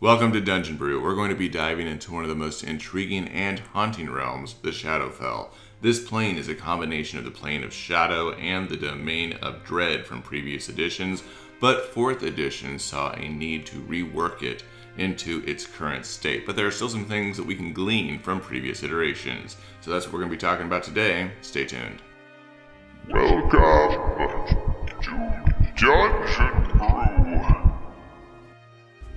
Welcome to Dungeon Brew. We're going to be diving into one of the most intriguing and haunting realms, the Shadowfell. This plane is a combination of the plane of shadow and the domain of dread from previous editions, but 4th edition saw a need to rework it into its current state. But there are still some things that we can glean from previous iterations. So that's what we're going to be talking about today. Stay tuned. Welcome to Dungeon Brew.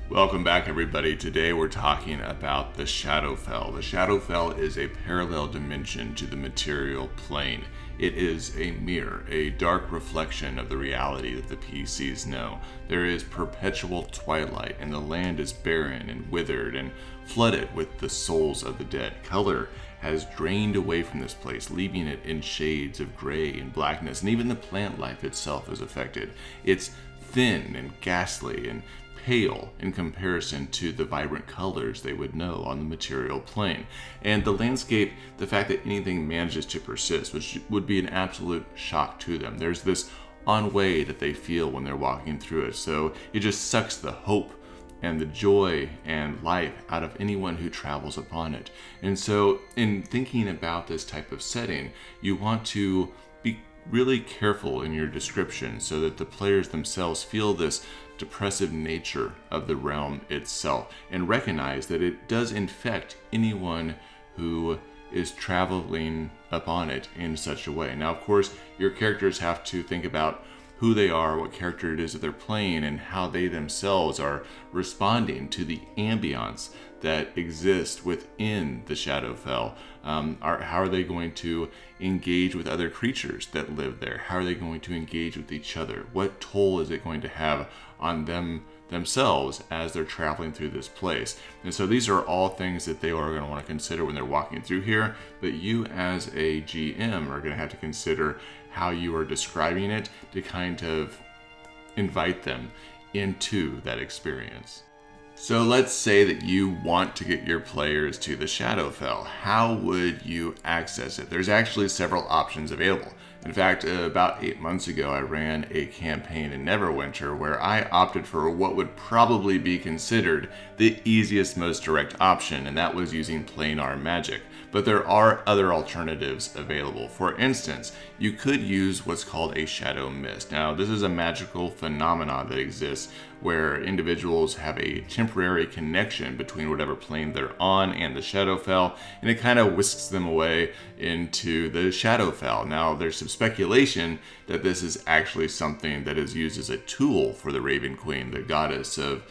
Welcome back, everybody. Today we're talking about the Shadowfell. The Shadowfell is a parallel dimension to the material plane. It is a mirror, a dark reflection of the reality that the PCs know. There is perpetual twilight, and the land is barren and withered and flooded with the souls of the dead. Color has drained away from this place, leaving it in shades of gray and blackness, and even the plant life itself is affected. It's thin and ghastly and pale in comparison to the vibrant colors they would know on the material plane. And the landscape, the fact that anything manages to persist, which would be an absolute shock to them. There's this ennui that they feel when they're walking through it. So it just sucks the hope and the joy and life out of anyone who travels upon it. And so in thinking about this type of setting, you want to be really careful in your description so that the players themselves feel this depressive nature of the realm itself and recognize that it does infect anyone who is traveling upon it in such a way. Now, of course, your characters have to think about who they are, what character it is that they're playing, and how they themselves are responding to the ambiance that exists within the Shadowfell. How are they going to engage with other creatures that live there? How are they going to engage with each other? What toll is it going to have on themselves as they're traveling through this place? And so these are all things that they are going to want to consider when they're walking through here, but you as a GM are going to have to consider how you are describing it to kind of invite them into that experience. So let's say that you want to get your players to the Shadowfell. How would you access it? There's actually several options available. In fact, about 8 months ago, I ran a campaign in Neverwinter where I opted for what would probably be considered the easiest, most direct option, and that was using planar magic. But there are other alternatives available. For instance, you could use what's called a shadow mist. Now, this is a magical phenomenon that exists where individuals have a temporary connection between whatever plane they're on and the Shadowfell, and it kind of whisks them away into the Shadowfell. Now, there's some speculation that this is actually something that is used as a tool for the Raven Queen, the goddess of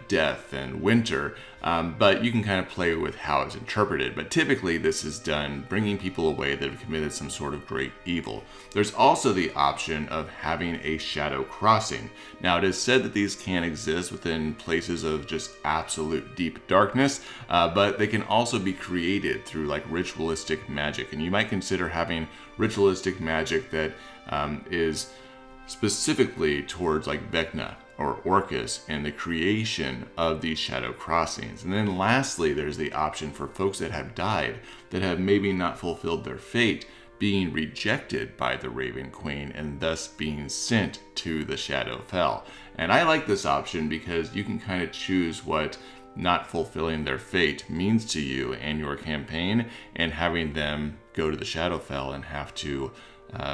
death and winter, but you can kind of play with how it's interpreted. But typically this is done bringing people away that have committed some sort of great evil. There's also the option of having a shadow crossing. Now, it is said that these can exist within places of just absolute deep darkness, but they can also be created through like ritualistic magic, and you might consider having ritualistic magic that is specifically towards like Vecna or Orcus and the creation of these shadow crossings. And then lastly, there's the option for folks that have died, that have maybe not fulfilled their fate, being rejected by the Raven Queen and thus being sent to the Shadowfell. And I like this option because you can kind of choose what not fulfilling their fate means to you and your campaign, and having them go to the Shadowfell and have to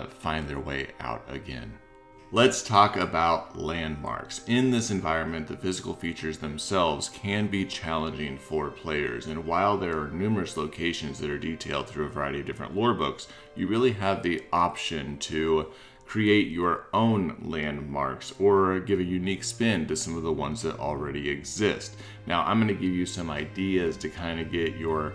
find their way out again. Let's talk about landmarks. In this environment, the physical features themselves can be challenging for players, and while there are numerous locations that are detailed through a variety of different lore books, you really have the option to create your own landmarks or give a unique spin to some of the ones that already exist. Now, I'm going to give you some ideas to kind of get your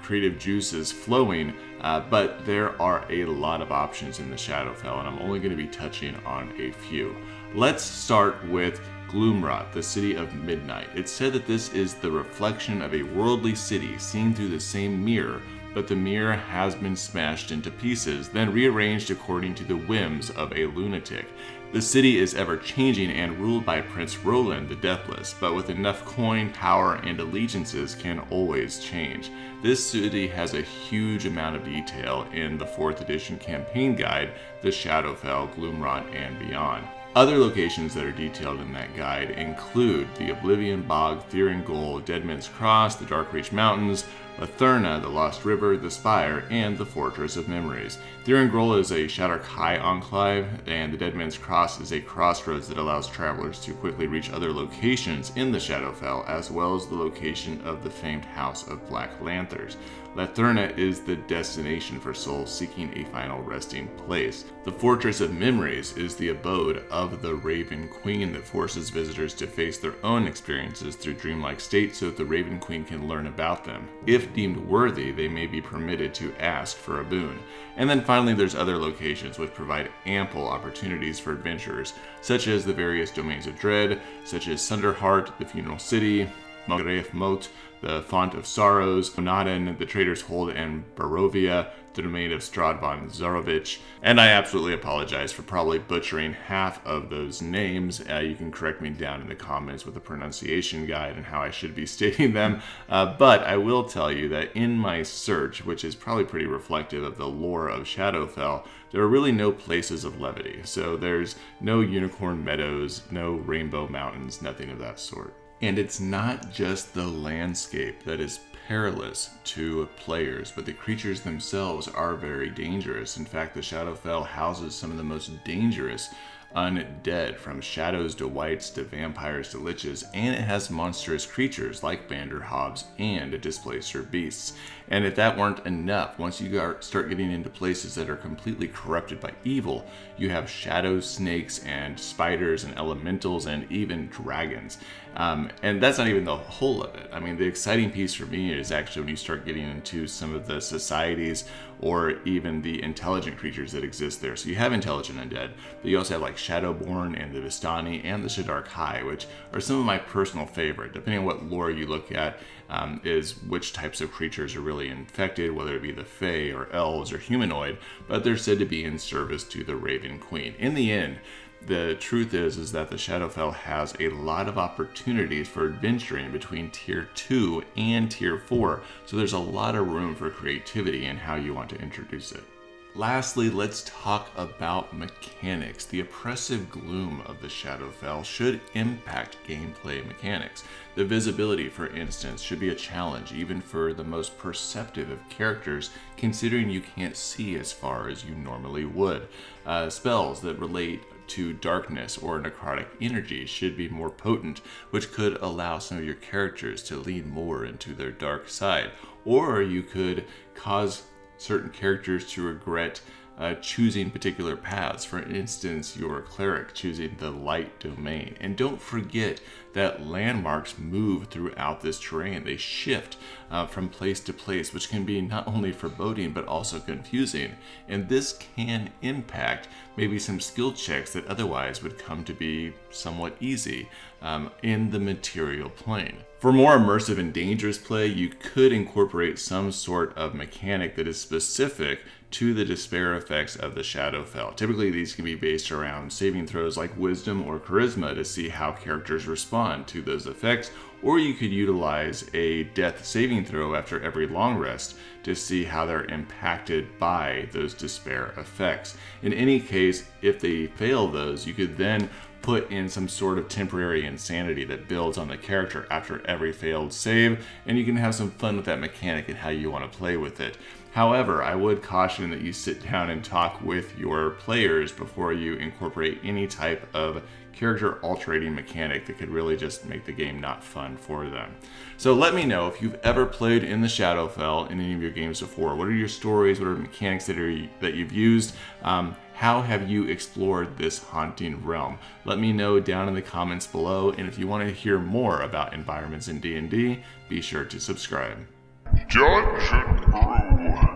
creative juices flowing, but there are a lot of options in the Shadowfell, and I'm only going to be touching on a few. Let's start with Gloomrot, the city of midnight. It's said that this is the reflection of a worldly city seen through the same mirror, but the mirror has been smashed into pieces, then rearranged according to the whims of a lunatic. The city is ever-changing and ruled by Prince Roland the Deathless, but with enough coin, power, and allegiances can always change. This city has a huge amount of detail in the 4th edition campaign guide, The Shadowfell, Gloomrot, and Beyond. Other locations that are detailed in that guide include the Oblivion Bog, Thirangol, Deadman's Cross, the Darkreach Mountains, Latherna, the Lost River, the Spire, and the Fortress of Memories. Thirangol is a Shadowfell High enclave, and the Deadman's Cross is a crossroads that allows travelers to quickly reach other locations in the Shadowfell, as well as the location of the famed House of Black Lanterns. Latherna is the destination for souls seeking a final resting place. The Fortress of Memories is the abode of the Raven Queen that forces visitors to face their own experiences through dreamlike states so that the Raven Queen can learn about them. If deemed worthy, they may be permitted to ask for a boon. And then finally, there's other locations which provide ample opportunities for adventurers, such as the various Domains of Dread, such as Sunderheart, the Funeral City, Malgrave Moat, the Font of Sorrows, Onaden, the Trader's Hold, and Barovia, the domain of Strahd von Zarovich. And I absolutely apologize for probably butchering half of those names. You can correct me down in the comments with a pronunciation guide and how I should be stating them. But I will tell you that in my search, which is probably pretty reflective of the lore of Shadowfell, there are really no places of levity. So there's no unicorn meadows, no rainbow mountains, nothing of that sort. And it's not just the landscape that is perilous to players, but the creatures themselves are very dangerous. In fact, the Shadowfell houses some of the most dangerous undead, from shadows to wights to vampires to liches, and it has monstrous creatures like Banderhobbs and Displacer beasts. And if that weren't enough, once you start getting into places that are completely corrupted by evil, you have shadow snakes and spiders and elementals and even dragons. And that's not even the whole of it. I mean, the exciting piece for me is actually when you start getting into some of the societies or even the intelligent creatures that exist there. So you have intelligent undead, but you also have like Shadowborn and the Vistani and the Shaddark High, which are some of my personal favorite. Depending on what lore you look at, is which types of creatures are really infected, whether it be the Fae or elves or humanoid, but they're said to be in service to the Raven Queen. In the end, the truth is that the Shadowfell has a lot of opportunities for adventuring between Tier 2 and Tier 4, so there's a lot of room for creativity in how you want to introduce it. Lastly, let's talk about mechanics. The oppressive gloom of the Shadowfell should impact gameplay mechanics. The visibility, for instance, should be a challenge even for the most perceptive of characters, considering you can't see as far as you normally would. Spells that relate to darkness or necrotic energy should be more potent, which could allow some of your characters to lean more into their dark side. Or you could cause certain characters to regret choosing particular paths. For instance, your cleric choosing the light domain. And don't forget that landmarks move throughout this terrain. They shift from place to place, which can be not only foreboding but also confusing. And this can impact maybe some skill checks that otherwise would come to be somewhat easy in the material plane. For more immersive and dangerous play, you could incorporate some sort of mechanic that is specific to the despair effects of the Shadowfell. Typically, these can be based around saving throws like Wisdom or Charisma to see how characters respond to those effects, or you could utilize a death saving throw after every long rest to see how they're impacted by those despair effects. In any case, if they fail those, you could then put in some sort of temporary insanity that builds on the character after every failed save, and you can have some fun with that mechanic and how you want to play with it. However, I would caution that you sit down and talk with your players before you incorporate any type of character altering mechanic that could really just make the game not fun for them. So let me know if you've ever played in the Shadowfell in any of your games before. What are your stories? What are mechanics that you've used? How have you explored this haunting realm? Let me know down in the comments below, and if you want to hear more about environments in D&D, be sure to subscribe. Dungeon Brew.